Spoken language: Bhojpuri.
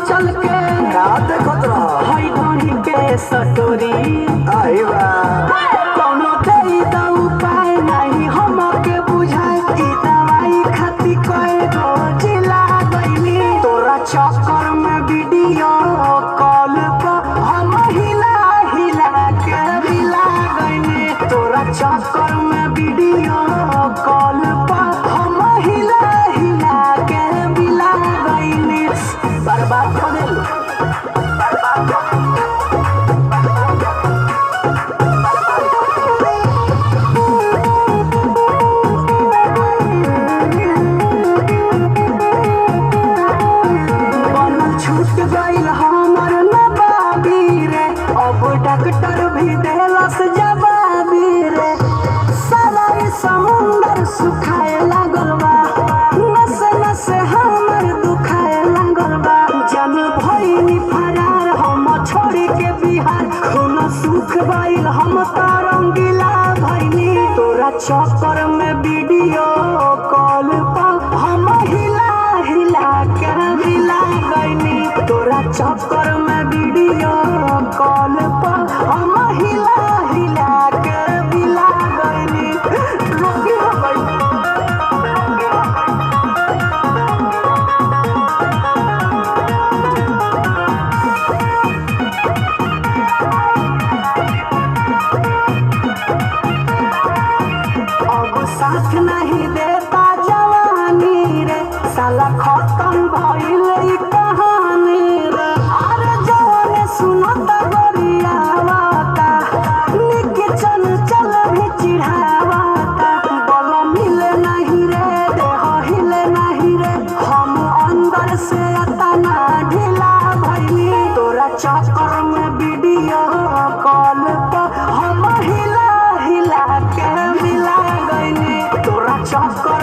चल के का देखत रह हई ढोही के सटोरी आई बा कौनो दे द उपाय नहीं हमके बुझाए ई दवाई खाती कए गो जिला गईली तोरा चक्कर में वीडियो कॉल पर हम हिला हिला के बिला गईली तोरा चक्कर में वीडियो कॉल पर हम हिला हिला के बिला गईली बर्बाद कर देलू बर्बाद कर छूट गईल हमर नबाबी रे अब डॉक्टर भी देलस जवाबी रे सारा ई समुंदर सुखाए लागल बा नस नस हमर दुखाए लागल बा जन भइनी फरार हम छोड़ी के बिहार खून सुख गईल हम तरंगिला भइनी तोरा चक्कर में वीडियो कॉल पर हम हिला हिला के बिला गईनी तोरा चक्कर में वीडियो कॉल पर हम हिला हिला के बिला गईनी रोगी हो गई अब साथ नहीं देता जवानी रे साला खत्म भइल ई कहानी रे अरे जवाने सुनत गोरियावाता निक चल चल भी चिढ़ावाता बल मिले नहीं रे देह हिले नहीं रे हम अंदर से अतना ढीला भइली तोरा चक्कर में वीडियो कॉल पर हम हिला हिला के मिला गईनी तोरा चक्कर